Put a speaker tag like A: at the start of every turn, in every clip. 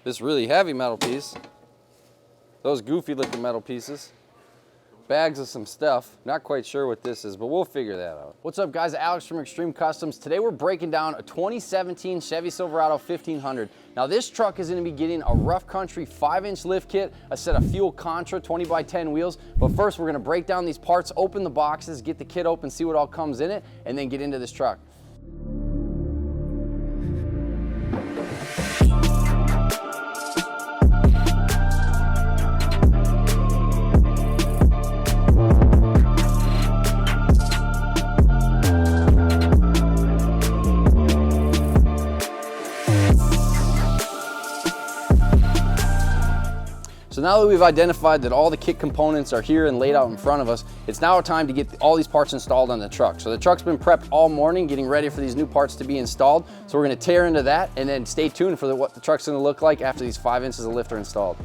A: this really heavy metal piece, those goofy looking metal pieces, bags of some stuff. Not quite sure what this is, but we'll figure that out. What's up guys, Alex from Extreme Customs. Today we're breaking down a 2017 Chevy Silverado 1500. Now this truck is gonna be getting a rough country 5-inch lift kit, a set of fuel Contra 20x10 wheels. But first we're gonna break down these parts, open the boxes, get the kit open, see what all comes in it, and then get into this truck. So now that we've identified that all the kit components are here and laid out in front of us, it's now time to get all these parts installed on the truck. So the truck's been prepped all morning, getting ready for these new parts to be installed. So we're gonna tear into that and then stay tuned for what the truck's gonna look like after these 5 inches of lift are installed.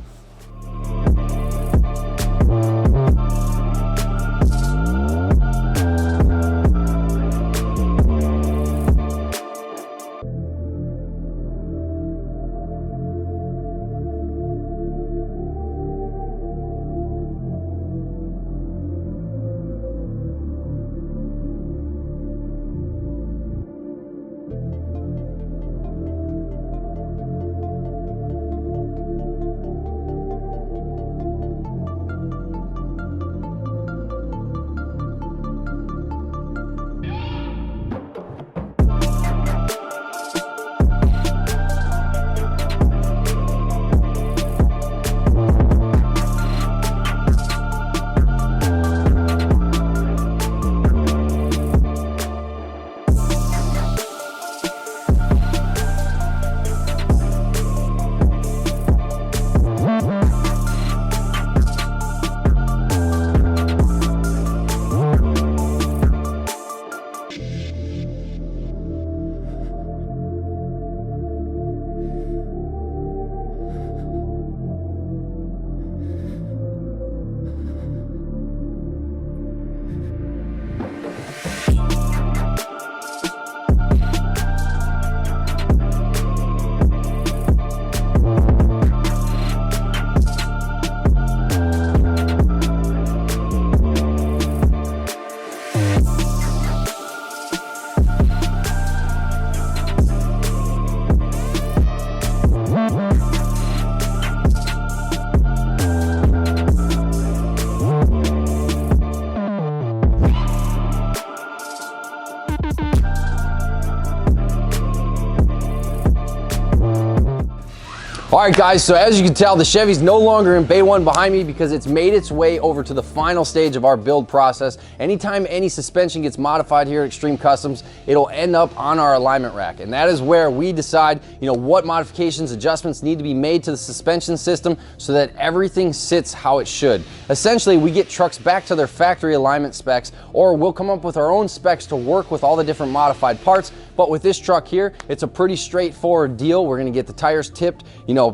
A: All right guys, so as you can tell, the Chevy's no longer in Bay 1 behind me because it's made its way over to the final stage of our build process. Anytime any suspension gets modified here at Extreme Customs, it'll end up on our alignment rack. And that is where we decide, what modifications, adjustments need to be made to the suspension system so that everything sits how it should. Essentially, we get trucks back to their factory alignment specs, or we'll come up with our own specs to work with all the different modified parts. But with this truck here, it's a pretty straightforward deal. We're gonna get the tires tipped,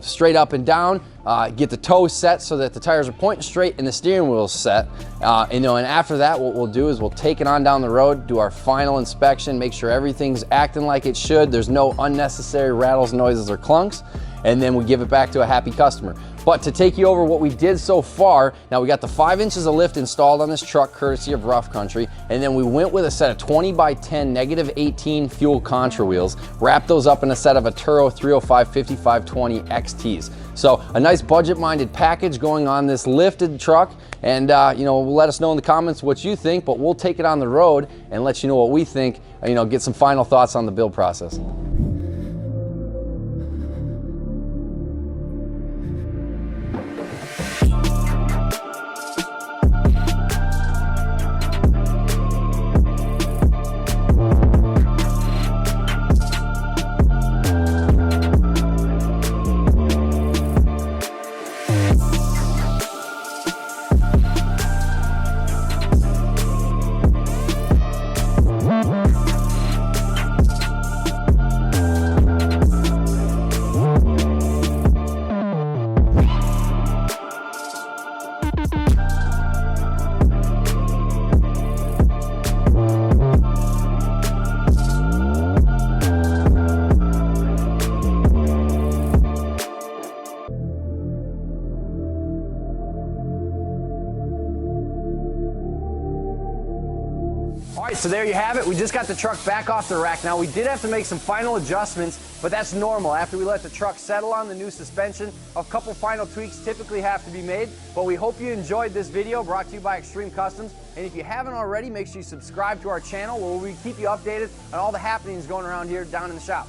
A: straight up and down, get the toes set so that the tires are pointing straight and the steering wheel is set. And after that, what we'll do is we'll take it on down the road, do our final inspection, make sure everything's acting like it should. There's no unnecessary rattles, noises, or clunks. And then we give it back to a happy customer. But to take you over what we did so far, now we got the 5 inches of lift installed on this truck courtesy of Rough Country, and then we went with a set of 20x10 -18 fuel Contra wheels, wrapped those up in a set of Atturo 305 5520 XTs. So a nice budget-minded package going on this lifted truck, and let us know in the comments what you think, but we'll take it on the road and let you know what we think, get some final thoughts on the build process. So there you have it. We just got the truck back off the rack. Now we did have to make some final adjustments, but that's normal. After we let the truck settle on the new suspension, a couple final tweaks typically have to be made. But we hope you enjoyed this video brought to you by Extreme Customs. And if you haven't already, make sure you subscribe to our channel where we keep you updated on all the happenings going around here down in the shop.